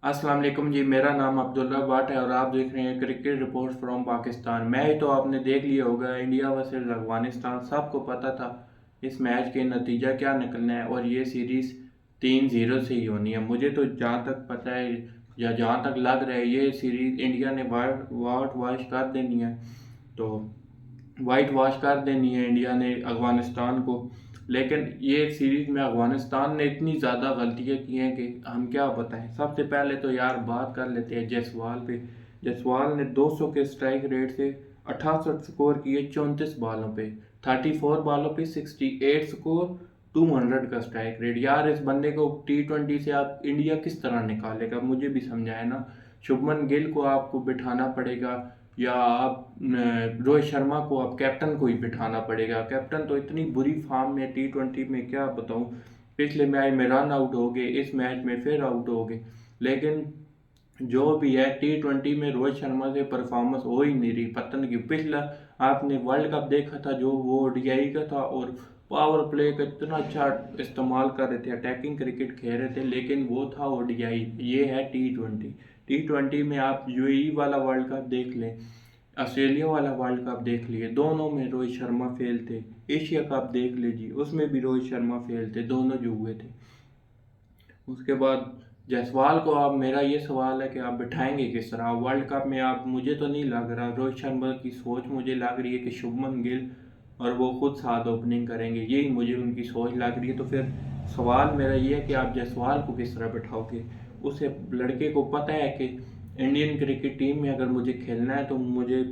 अस्सलाम वालेकुम जी। मेरा नाम अब्दुल्ला भट्ट है और आप देख रहे हैं cricket report from Pakistan. Match तो आपने देख लिया होगा, इंडिया वर्सेस अफगानिस्तान। सबको पता था इस मैच के नतीजा क्या निकलना है और ये सीरीज़ 3-0 से ही होनी है। मुझे तो जहाँ तक पता है या जहाँ तक लग रहा है ये सीरीज़ इंडिया ने वाट वॉश कर देनी है। तो वाइट वॉश कर देनी है इंडिया ने अफगानिस्तान को। लेकिन ये सीरीज में अफगानिस्तान ने इतनी ज़्यादा गलतियाँ की हैं कि हम क्या बताएं। सबसे पहले तो यार बात कर लेते हैं जायसवाल पे। जायसवाल ने 200 के स्ट्राइक रेट से 68 स्कोर किए 34 बालों पे। 34 बालों पे 68 स्कोर, 200 का स्ट्राइक रेट। यार इस बंदे को T20 से आप इंडिया किस तरह निकालेगा, मुझे भी समझाए ना। शुभमन गिल को आपको बिठाना पड़ेगा या आप रोहित शर्मा को, आप कैप्टन को ही बिठाना पड़ेगा। कैप्टन तो इतनी बुरी फॉर्म में T20 में, क्या बताऊं। पिछले मैच में रन आउट हो गए, इस मैच में फिर आउट हो गए। लेकिन जो भी है T20 में रोहित शर्मा से परफॉर्मेंस हो ही नहीं रही, पता नहीं क्यों। पिछला आपने वर्ल्ड कप देखा था जो वो ODI का था, और पावर प्ले का इतना अच्छा इस्तेमाल कर रहे थे, अटैकिंग क्रिकेट खेल रहे थे। लेकिन वो था ODI, ये है T20। T20 में आप UAE वाला वर्ल्ड कप देख लें, ऑस्ट्रेलिया वाला वर्ल्ड कप देख लिए, दोनों में रोहित शर्मा फेल थे। एशिया कप देख लीजिए, उसमें भी रोहित शर्मा फेल थे, दोनों जो हुए थे। उसके बाद जायसवाल को, आप, मेरा ये सवाल है कि आप बिठाएंगे किस तरह वर्ल्ड कप में। आप, मुझे तो नहीं लग रहा। रोहित शर्मा की सोच मुझे लग रही है कि शुभमन गिल और वो खुद साथ ओपनिंग करेंगे, यही मुझे उनकी सोच लग रही है। तो फिर सवाल मेरा ये है कि आप जायसवाल को किस तरह बिठाओगे। उसे लड़के को पता है कि इंडियन क्रिकेट टीम में अगर मुझे खेलना है तो मुझे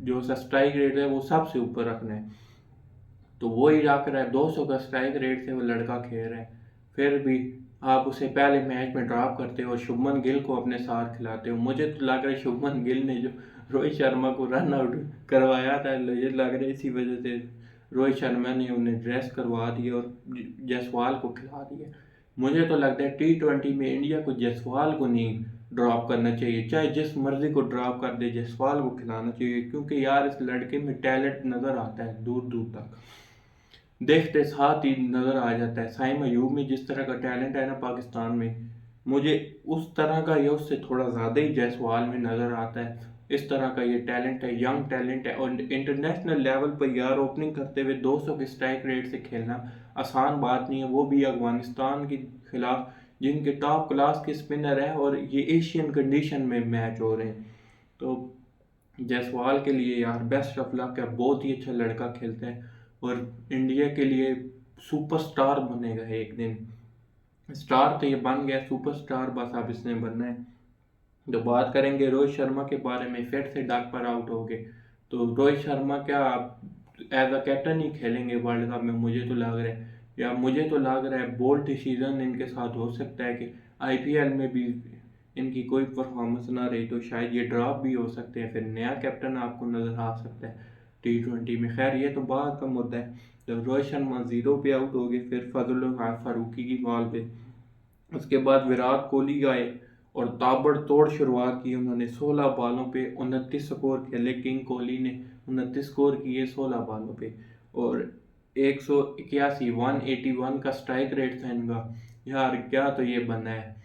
जो सा स्ट्राइक रेट है वो सबसे ऊपर रखना है। तो वो ही रख रहा है, 200 का स्ट्राइक रेट से वो लड़का खेल रहा है। फिर भी आप उसे पहले मैच में ड्रॉप करते हो और शुभमन गिल को अपने साथ खिलाते हो। मुझे तो लग रहा है शुभमन गिल ने जो रोहित शर्मा को रन आउट करवाया था, मुझे लग रहा है इसी वजह से रोहित शर्मा ने उन्हें ड्रेस करवा दिया और जायसवाल को खिला दिया। मुझे तो लगता है T20 में इंडिया को जायसवाल को नहीं ड्रॉप करना चाहिए, चाहे जिस मर्जी को ड्रॉप कर दे, जायसवाल को खिलाना चाहिए। क्योंकि यार इस लड़के में टैलेंट नज़र आता है दूर दूर तक, देखते साथ ही नज़र आ जाता है। साइम अयूब में जिस तरह का टैलेंट है ना पाकिस्तान में, मुझे उस तरह का या उससे थोड़ा ज़्यादा ही जायसवाल में नज़र आता है। इस तरह का ये टैलेंट है, यंग टैलेंट है। और इंटरनेशनल लेवल पर यार ओपनिंग करते हुए 200 के स्ट्राइक रेट से खेलना आसान बात नहीं है, वो भी अफगानिस्तान के खिलाफ जिनके टॉप क्लास के स्पिनर हैं और ये एशियन कंडीशन में मैच हो रहे हैं। तो जायसवाल के लिए यार बेस्ट ऑफ लक है, बहुत ही अच्छा लड़का खेलता है और इंडिया के लिए सुपरस्टार बनेगा एक दिन। स्टार तो ये बन गया, सुपरस्टार बस अब इसने बनना है। तो बात करेंगे रोहित शर्मा के बारे में, फिर से डक पर आउट हो गए। तो रोहित शर्मा क्या आप एज अ कैप्टन ही खेलेंगे वर्ल्ड कप में, मुझे तो लग रहा है। या मुझे तो लग रहा है बोल्ड डिसीजन इनके साथ हो सकता है कि IPL में भी इनकी कोई परफॉर्मेंस ना रही तो शायद ये ड्रॉप भी हो सकते हैं, फिर नया कैप्टन आपको नज़र आ सकता है T20 में। खैर ये तो बात का मुद्दा है। जब रोहित शर्मा 0 पे आउट हो गए, फिर फजल फारूकी की बॉल पे, उसके बाद विराट कोहली आए और ताबड़तोड़ शुरुआत की उन्होंने। 16 बालों पे 29 स्कोर खेले किंग कोहली ने, 29 स्कोर किए 16 बालों पे। और 181 181 का स्ट्राइक रेट था इनका। यार क्या तो ये बना है,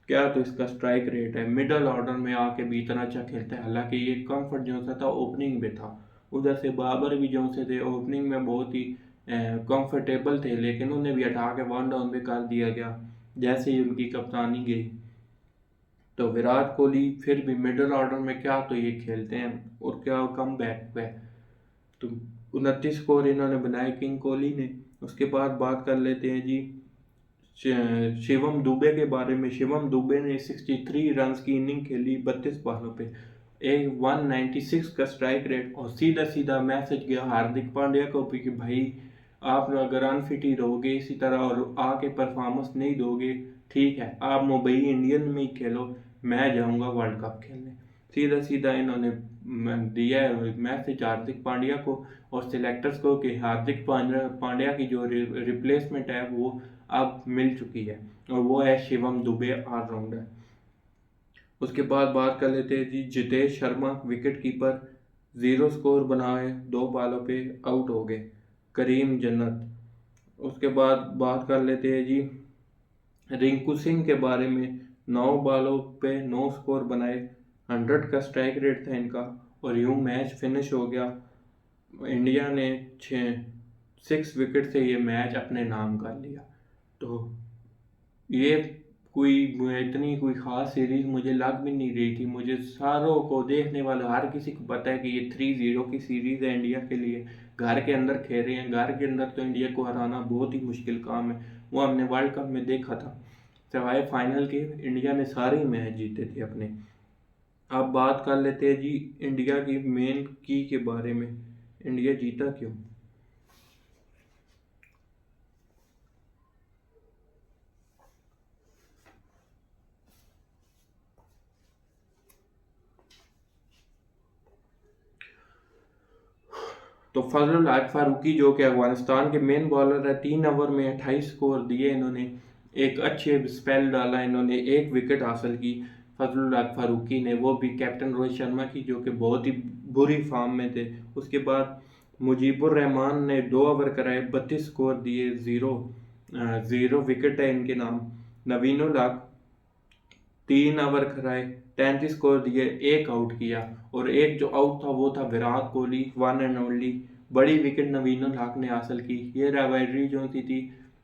क्या तो इसका स्ट्राइक रेट है। मिडल ऑर्डर में आके भी इतना अच्छा खेलता है। हालांकि ये कंफर्ट जोन सा था, ओपनिंग में था। उधर से बाबर भी जो से थे ओपनिंग में बहुत ही कंफर्टेबल थे, लेकिन उन्हें भी हटा के 1 डाउन पे कर दिया गया जैसे ही उनकी कप्तानी गई। तो विराट कोहली फिर भी मिडिल ऑर्डर में क्या तो ये खेलते हैं और क्या कम बैक पे। तो 29 स्कोर इन्होंने बनाए किंग कोहली ने। उसके बाद बात कर लेते हैं जी शिवम दुबे के बारे में। शिवम दुबे ने 63 रन की इनिंग खेली 32 बॉलों पे, एक 196 का स्ट्राइक रेट। और सीधा सीधा मैसेज गया हार्दिक पांड्या को भी कि भाई आप अगर अनफिट ही रहोगे इसी तरह और आके परफॉर्मेंस नहीं दोगे, ठीक है आप मुंबई इंडियन में ही खेलो, मैं जाऊंगा वर्ल्ड कप खेलने। सीधा सीधा इन्होंने दिया है मैसेज हार्दिक पांड्या को और सिलेक्टर्स को कि हार्दिक पांड्या की जो रिप्लेसमेंट है वो अब मिल चुकी है और वो है शिवम दुबे ऑलराउंडर। उसके बाद बात कर लेते हैं जी Jitesh Sharma wicket keeper, 0 score बनाए 2 बॉलों पे आउट हो गए। करीम जन्नत। उसके बाद बात कर लेते हैं जी रिंकू सिंह के बारे में। 9 बॉलों पे 9 स्कोर बनाए, 100 का स्ट्राइक रेट था इनका, और यूं मैच फिनिश हो गया। इंडिया ने 6 विकेट से ये मैच अपने नाम कर लिया। तो ये कोई इतनी कोई ख़ास सीरीज़ मुझे लग भी नहीं रही थी। मुझे सारों को, देखने वाले हर किसी को पता है कि ये 3-0 की सीरीज़ है इंडिया के लिए। घर के अंदर खेल रहे हैं, घर के अंदर तो इंडिया को हराना बहुत ही मुश्किल काम है। वो हमने वर्ल्ड कप में देखा था, सिवाय फाइनल के इंडिया ने सारे ही मैच जीते थे अपने। अब बात कर लेते हैं जी इंडिया की मेन की के बारे में, इंडिया जीता क्यों। तो फजल हक फारूकी जो कि अफगानिस्तान के मेन बॉलर है, 3 ओवर में 28 स्कोर दिए इन्होंने, एक अच्छे स्पेल डाला इन्होंने, 1 विकेट हासिल की फजल हक फारूकी ने, वो भी कैप्टन रोहित शर्मा की जो कि बहुत ही बुरी फॉर्म में थे। उसके बाद मुजीबुर रहमान ने 2 ओवर कराए, 32 स्कोर दिए, ज़ीरो विकेट है इनके नाम। नवीन उल हक 3 ओवर कराए, 33 स्कोर दिए, 1 आउट किया, और एक जो आउट था वो था Virat Kohli, one and only. बड़ी विकेट नवीन उल हक ने हासिल की। ये राइवलरी जो सी थी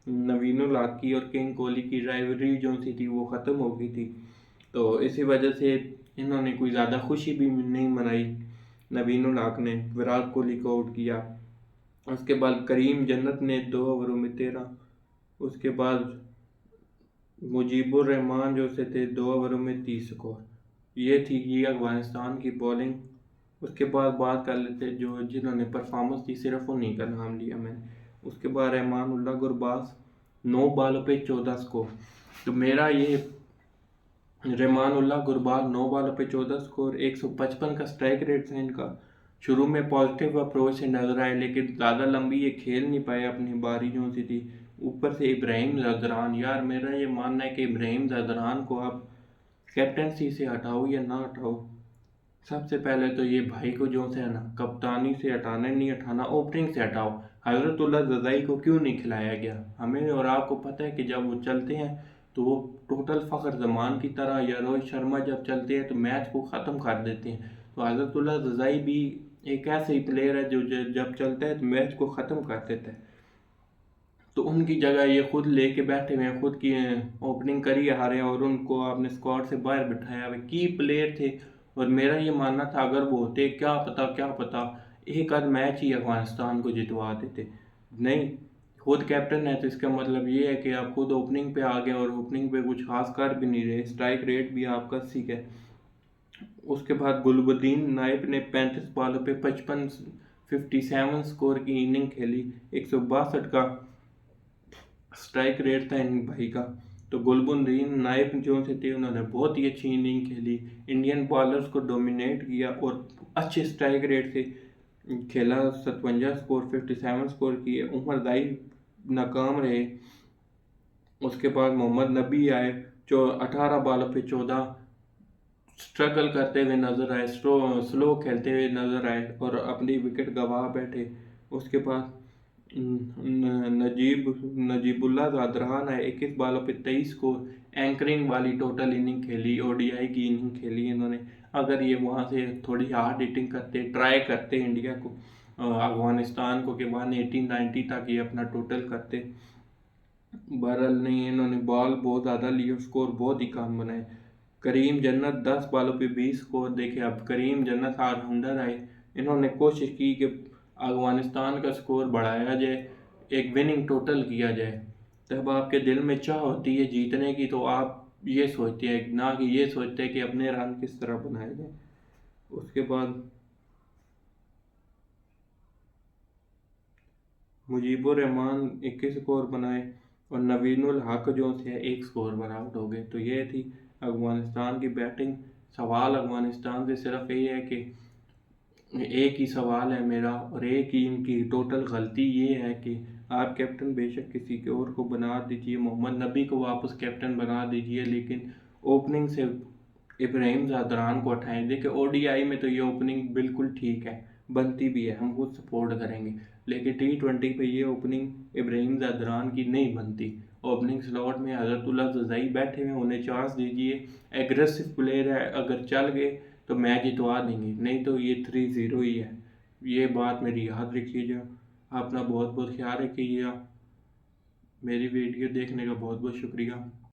नवीन उल हक की और किंग कोहली की राइवलरी जो सी थी वो ख़त्म हो गई थी। तो इसी वजह से इन्होंने कोई ज़्यादा खुशी भी नहीं मनाई। नवीन उल हक ने विराट कोहली को आउट किया। उसके बाद करीम जन्नत ने 2 ओवरों में 13। उसके बाद मुजीबुर रहमान जो से थे 2 ओवरों में 30 स्कोर। ये थी ये अफगानिस्तान की बॉलिंग। उसके बाद बात कर लेते जो जिन्होंने परफॉर्मेंस दी, सिर्फ उन्हीं का नाम लिया मैंने। उसके बाद रहमानुल्लाह गुरबाज 9 बॉलों पे 14 स्कोर। तो मेरा ये रहमानुल्लाह गुरबाज 9 बॉलों पे 14 स्कोर, 155 का स्ट्राइक रेट था इनका। शुरू में पॉजिटिव अप्रोच से नजर आए, लेकिन ज़्यादा लंबी ये खेल नहीं पाए अपनी बारी जो सी थी। ऊपर से इब्राहिम ज़दरान, यार मेरा ये मानना है कि इब्राहिम ज़दरान को आप कैप्टनसी से हटाओ या ना हटाओ। सबसे पहले तो ये भाई को जो है ना कप्तानी से हटाना नहीं हटाना, ओपनिंग से हटाओ। हजरतुल्लाह जज़ाई को क्यों नहीं खिलाया गया? हमें और आपको पता है कि जब वो चलते हैं तो वो टोटल फ़खर जमान की तरह, या रोहित शर्मा जब चलते हैं तो मैच को ख़त्म कर देते हैं। तो हजरतुल्लाह जज़ाई भी एक ऐसे ही प्लेयर है जो जब चलता है तो मैच को ख़त्म कर देता है। तो उनकी जगह ये खुद लेके बैठे हुए हैं, खुद की ओपनिंग करी आ रहे हैं, और उनको आपने स्क्वाड से बाहर बिठाया हुआ। की प्लेयर थे, और मेरा ये मानना था अगर वो होते, क्या पता एक आध मैच ही अफगानिस्तान को जितवा देते। नहीं, खुद कैप्टन है तो इसका मतलब ये है कि आप खुद ओपनिंग पे आ गए, और ओपनिंग पे कुछ खास कर भी नहीं रहे। स्ट्राइक रेट भी आपका सीख है। उसके बाद गुलबदीन नाइब ने 35 बॉलों पे 57 स्कोर की इनिंग खेली, 162 का स्ट्राइक रेट था इन भाई का। तो गुलबदीन नाइब जो से थे उन्होंने बहुत ही अच्छी इनिंग खेली, इंडियन बॉलर्स को डोमिनेट किया, और अच्छे स्ट्राइक रेट से खेला। 57 स्कोर, 57 स्कोर किए। उमर दाई नाकाम रहे। उसके बाद मोहम्मद नबी आए जो 18 बॉलों पे 14 स्ट्रगल करते हुए नजर आए, स्लो खेलते हुए नजर आए, और अपनी विकेट गंवा बैठे। उसके बाद नजीबुल्लाह ज़ादरान है, 21 बॉलों पे 23 स्कोर। एंकरिंग वाली टोटल इनिंग खेली, ओडीआई की इनिंग खेली इन्होंने। अगर ये वहाँ से थोड़ी हार्ड हिटिंग करते, ट्राई करते इंडिया को, अफगानिस्तान को, कि 180-90 तक ये अपना टोटल करते, बहरहाल नहीं, इन्होंने बॉल बहुत ज़्यादा लिए, स्कोर बहुत ही कम बनाए। करीम जन्नत 10 बॉलों पे 20 स्कोर। देखे, अब करीम जन्नत ऑलराउंडर आए, इन्होंने कोशिश की कि अफगानिस्तान का स्कोर बढ़ाया जाए, एक विनिंग टोटल किया जाए। तब आपके दिल में चाह होती है जीतने की, तो आप ये सोचते हैं, ना कि ये सोचते हैं कि अपने रन किस तरह बनाए जाए। उसके बाद मुजीबुर रहमान 21 स्कोर बनाए, और नवीनुल हक जो थे 1 स्कोर पर आउट हो गए। तो ये थी अफगानिस्तान की बैटिंग। सवाल अफगानिस्तान से सिर्फ ये है कि एक ही सवाल है मेरा, और एक ही इनकी टोटल गलती ये है कि आप कैप्टन बेशक किसी के और को बना दीजिए, मोहम्मद नबी को वापस कैप्टन बना दीजिए, लेकिन ओपनिंग से इब्राहिम ज़ादरान को हटाएं। देखिए ओडीआई में तो ये ओपनिंग बिल्कुल ठीक है, बनती भी है, हम खुद सपोर्ट करेंगे। लेकिन T20 पे ये ओपनिंग इब्राहिम ज़ादरान की नहीं बनती, ओपनिंग स्लॉट में हजरतुल्लाह रज़ाई बैठे हुए, उन्हें चांस दीजिए। एग्रेसिव प्लेयर है, अगर चल गए तो मैच जितवा देंगे, नहीं तो ये 3-0 ही है। ये बात मेरी याद रखिएगा। अपना बहुत बहुत ख्याल रखिएगा। मेरी वीडियो देखने का बहुत बहुत शुक्रिया।